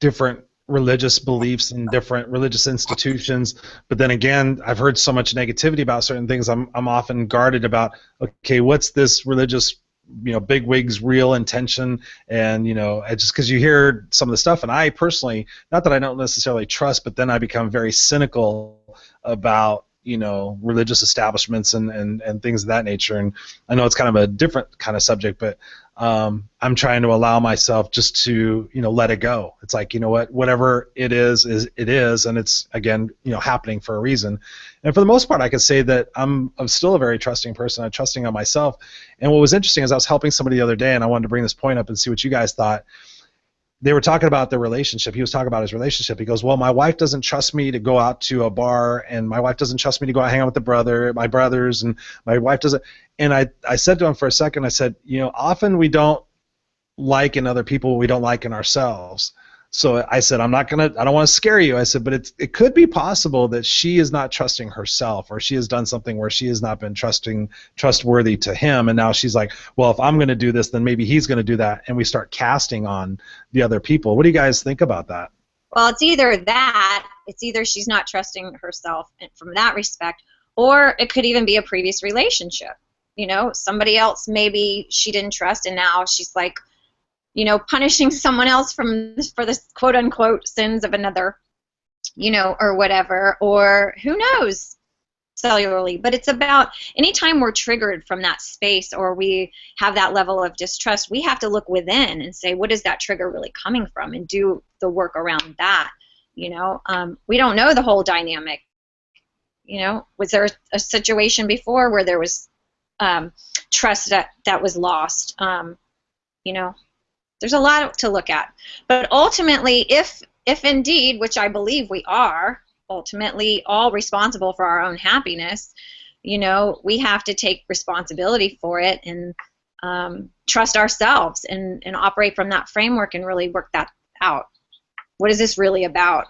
different religious beliefs and different religious institutions, but then again, I've heard so much negativity about certain things. I'm often guarded about, okay, what's this religious, you know, bigwig's real intention? And, you know, just because you hear some of the stuff, and I personally, not that I don't necessarily trust, but then I become very cynical about, you know, religious establishments and things of that nature. And I know it's kind of a different kind of subject, but I'm trying to allow myself just to, you know, let it go. It's like, you know what, whatever it is, it is, and it's, again, you know, happening for a reason. And for the most part, I could say that I'm still a very trusting person. I'm trusting on myself. And what was interesting is I was helping somebody the other day, and I wanted to bring this point up and see what you guys thought. They were talking about their relationship. He was talking about his relationship. He goes, well, my wife doesn't trust me to go out to a bar, and my wife doesn't trust me to go out hang out with my brothers, and my wife doesn't. And I said to him for a second, I said, you know, often we don't like in other people what we don't like in ourselves. So I said, I don't want to scare you. I said, but it could be possible that she is not trusting herself, or she has done something where she has not been trustworthy to him, and now she's like, well, if I'm going to do this, then maybe he's going to do that, and we start casting on the other people. What do you guys think about that? Well, it's either she's not trusting herself from that respect, or it could even be a previous relationship. You know, somebody else maybe she didn't trust, and now she's like, you know, punishing someone else for the quote-unquote sins of another, you know, or whatever, or who knows? cellularly, but it's about anytime we're triggered from that space or we have that level of distrust, we have to look within and say, what is that trigger really coming from, and do the work around that. We don't know the whole dynamic. Was there a situation before where there was trust that was lost? There's a lot to look at, but ultimately, if indeed, which I believe we are, ultimately all responsible for our own happiness, we have to take responsibility for it and trust ourselves and operate from that framework and really work that out. What is this really about?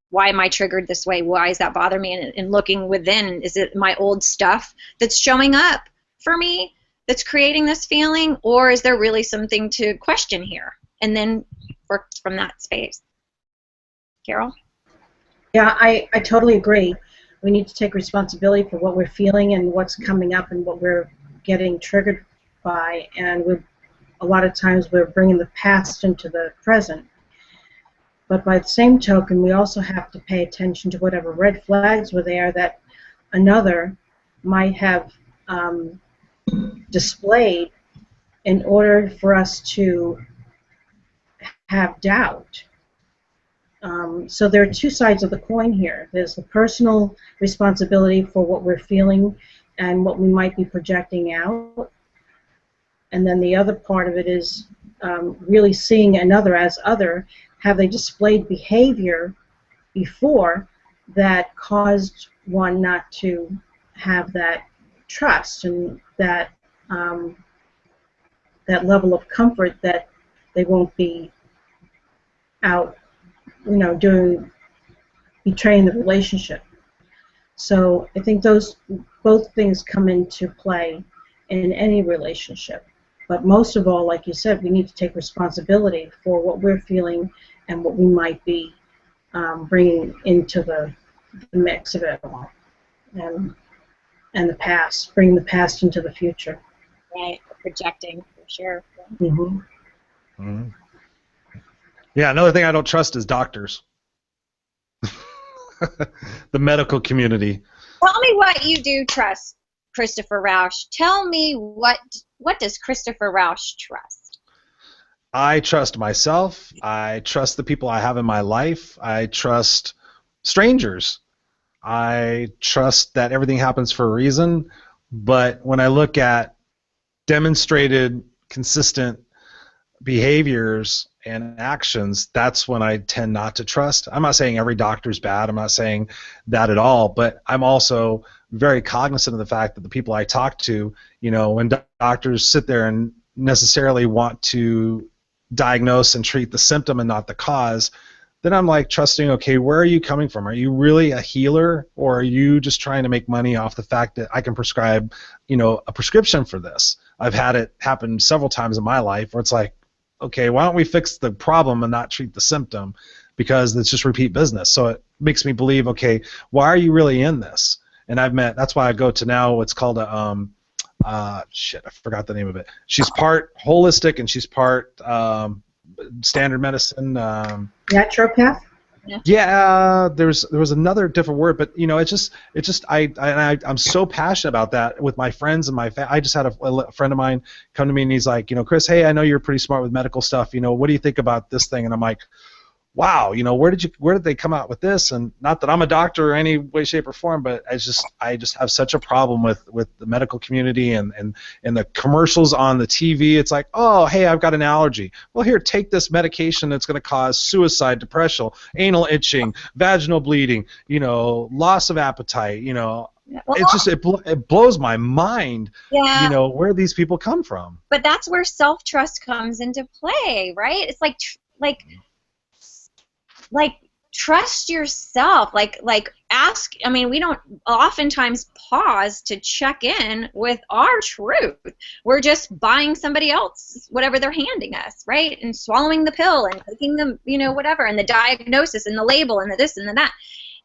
Why am I triggered this way? Why does that bother me? And looking within, is it my old stuff that's showing up for me that's creating this feeling, or is there really something to question here? And then work from that space. Carol? Yeah, I totally agree. We need to take responsibility for what we're feeling and what's coming up and what we're getting triggered by. And a lot of times we're bringing the past into the present. But by the same token, we also have to pay attention to whatever red flags were there that another might have displayed in order for us to have doubt. So there are two sides of the coin here. There's the personal responsibility for what we're feeling and what we might be projecting out. And then the other part of it is really seeing another as other. Have they displayed behavior before that caused one not to have that trust and that that level of comfort that they won't be out, betraying the relationship. So I think both things come into play in any relationship. But most of all, like you said, we need to take responsibility for what we're feeling and what we might be bringing into the mix of it all, and the past, bringing the past into the future. Right, projecting, for sure. Mm-hmm. Mm-hmm. Yeah, another thing I don't trust is doctors. The medical community. Tell me what you do trust, Christopher Rausch. Tell me what does Christopher Rausch trust? I trust myself. I trust the people I have in my life. I trust strangers. I trust that everything happens for a reason. But when I look at demonstrated consistent behaviors and actions, that's when I tend not to trust. I'm not saying every doctor's bad. I'm not saying that at all. But I'm also very cognizant of the fact that the people I talk to, when doctors sit there and necessarily want to diagnose and treat the symptom and not the cause, then I'm like trusting, okay, where are you coming from? Are you really a healer, or are you just trying to make money off the fact that I can prescribe, a prescription for this? I've had it happen several times in my life where it's like, okay, why don't we fix the problem and not treat the symptom, because it's just repeat business. So it makes me believe, okay, why are you really in this? And that's why I go to now what's called a, I forgot the name of it. She's part holistic and she's part standard medicine. Naturopath? Yeah, there was another different word, but I'm so passionate about that with my friends and I just had a friend of mine come to me and he's like, Chris, hey, I know you're pretty smart with medical stuff. What do you think about this thing? And I'm like, wow, where did they come out with this? And not that I'm a doctor or any way, shape, or form, but I just have such a problem with the medical community and the commercials on the TV. It's like, oh, hey, I've got an allergy. Well, here, take this medication that's going to cause suicide, depression, anal itching, vaginal bleeding, loss of appetite, it blows my mind, where these people come from. But that's where self-trust comes into play, right? It's like trust yourself, like ask. I mean, we don't oftentimes pause to check in with our truth. We're just buying somebody else whatever they're handing us, right? And swallowing the pill and taking the whatever, and the diagnosis and the label and the this and the that,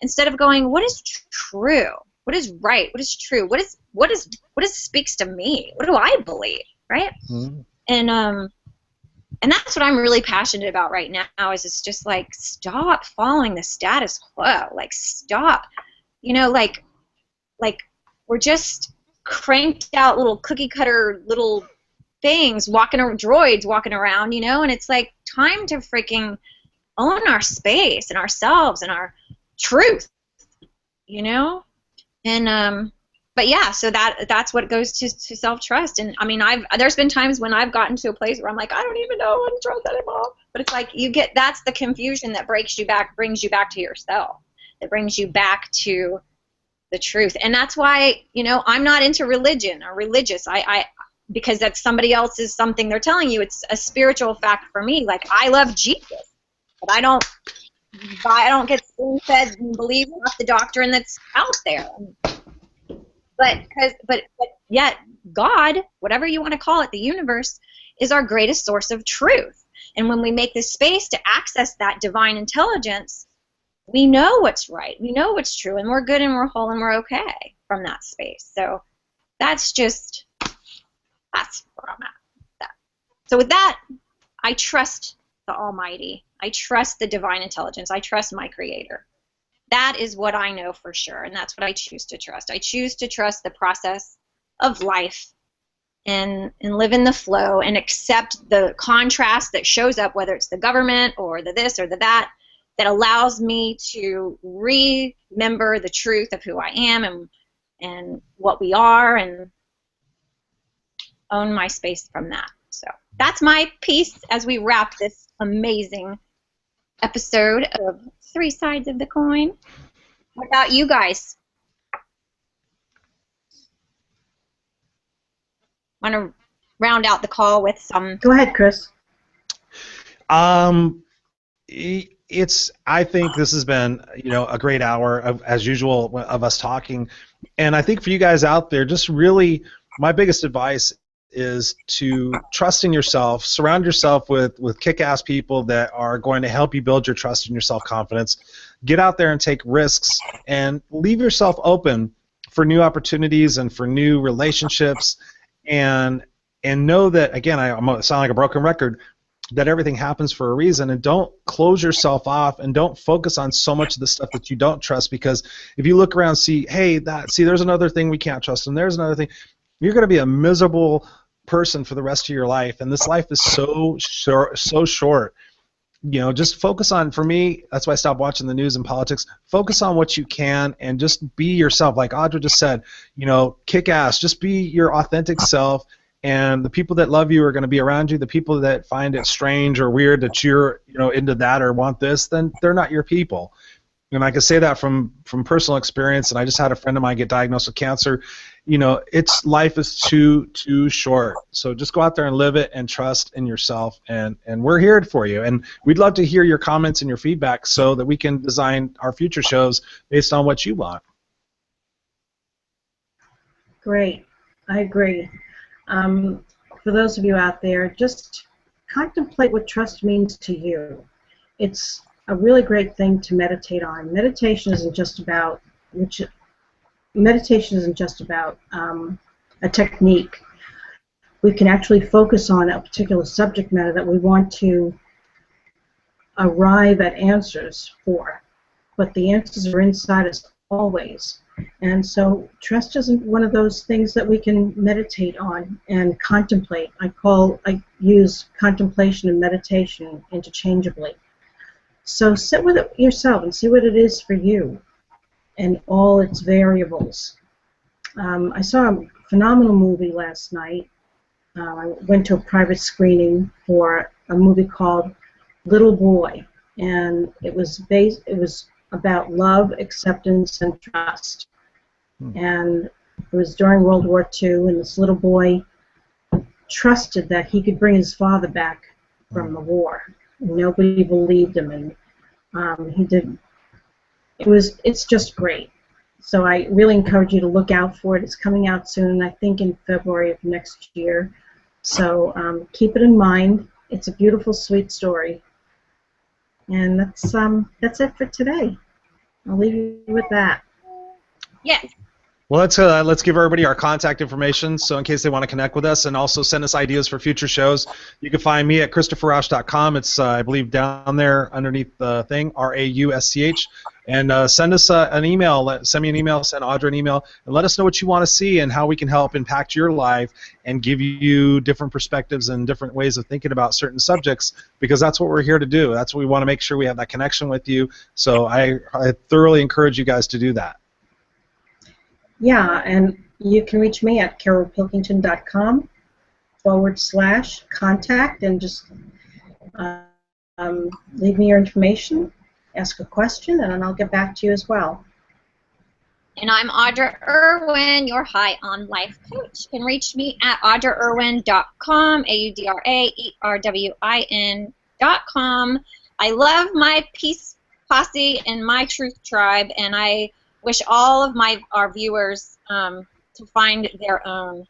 instead of going, what is true? What is right? What is true? What is speaks to me? What do I believe, right? Mm-hmm. And that's what I'm really passionate about right now, is it's just like, stop following the status quo. Like, stop. like we're just cranked out little cookie cutter little things droids walking around, you know, and it's like time to freaking own our space and ourselves and our truth, you know. And but yeah, so that's what goes to self-trust. And I mean, there's been times when I've gotten to a place where I'm like, I don't even know how to trust anymore. But it's like that's the confusion that brings you back to yourself. That brings you back to the truth. And that's why, you know, I'm not into religion or religious. Because that's somebody else's something they're telling you. It's a spiritual fact for me. Like, I love Jesus, but I don't get spoon-fed and believe half the doctrine that's out there. But yet God, whatever you want to call it, the universe, is our greatest source of truth. And when we make this space to access that divine intelligence, we know what's right, we know what's true, and we're good and we're whole and we're okay from that space. So that's where I'm at. So with that, I trust the Almighty. I trust the divine intelligence. I trust my Creator. That is what I know for sure, and that's what I choose to trust. I choose to trust the process of life and live in the flow and accept the contrast that shows up, whether it's the government or the this or the that allows me to remember the truth of who I am and what we are, and own my space from that. So that's my piece as we wrap this amazing episode of Three Sides of the Coin. What about you guys? Want to round out the call with some? Go ahead, Chris. I think this has been, you know, a great hour as usual of us talking, and I think for you guys out there, just really my biggest advice is to trust in yourself, surround yourself with kick-ass people that are going to help you build your trust and your self-confidence. Get out there and take risks and leave yourself open for new opportunities and for new relationships, and know that, again, I'm going to sound like a broken record, that everything happens for a reason, and don't close yourself off and don't focus on so much of the stuff that you don't trust, because if you look around and see, hey, there's another thing we can't trust, and there's another thing, you're going to be a miserable person for the rest of your life, and this life is so short. You know, just focus on, for me, that's why I stopped watching the news and politics. Focus on what you can and just be yourself. Like Audra just said, you know, kick ass. Just be your authentic self, and the people that love you are going to be around you. The people that find it strange or weird that you're, you know, into that or want this, then they're not your people. And I can say that from personal experience, and I just had a friend of mine get diagnosed with cancer. You know, life is too short. So just go out there and live it and trust in yourself, and we're here for you. And we'd love to hear your comments and your feedback so that we can design our future shows based on what you want. Great. I agree. For those of you out there, just contemplate what trust means to you. It's a really great thing to meditate on. Meditation isn't just about a technique. We can actually focus on a particular subject matter that we want to arrive at answers for, but the answers are inside us always. And so trust isn't one of those things that we can meditate on and contemplate. I use contemplation and meditation interchangeably. So sit with it yourself and see what it is for you and all its variables. I saw a phenomenal movie last night. I went to a private screening for a movie called Little Boy, and it was about love, acceptance, and trust. And it was during World War II, and this little boy trusted that he could bring his father back from the war. Nobody believed him, and he did. It's just great. So I really encourage you to look out for it. It's coming out soon, I think in February of next year. So keep it in mind. It's a beautiful, sweet story. And that's it for today. I'll leave you with that. Yes. Well, let's give everybody our contact information, so in case they want to connect with us, and also send us ideas for future shows. You can find me at ChristopherRausch.com. It's I believe down there underneath the thing, RAUSCH, and send us an email. Send me an email. Send Audra an email, and let us know what you want to see and how we can help impact your life and give you different perspectives and different ways of thinking about certain subjects, because that's what we're here to do. That's what we want to make sure we have that connection with you. So I thoroughly encourage you guys to do that. Yeah, and you can reach me at carolpilkington.com/contact, and just leave me your information, ask a question, and then I'll get back to you as well. And I'm Audra Irwin, your High on Life coach. You can reach me at audrairwin.com, AUDRAERWIN.com. I love my Peace Posse and my Truth Tribe, and I wish all of our viewers to find their own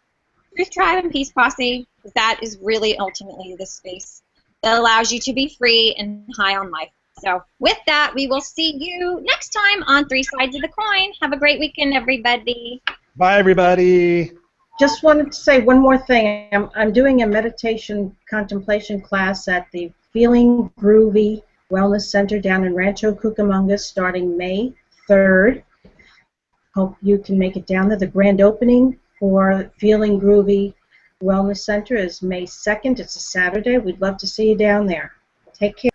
Truth Tribe and Peace Posse, because that is really ultimately the space that allows you to be free and high on life. So with that, we will see you next time on Three Sides of the Coin. Have a great weekend, everybody. Bye, everybody. Just wanted to say one more thing. I'm doing a meditation contemplation class at the Feeling Groovy Wellness Center down in Rancho Cucamonga starting May 3rd. Hope you can make it down there. The grand opening for Feeling Groovy Wellness Center is May 2nd. It's a Saturday. We'd love to see you down there. Take care.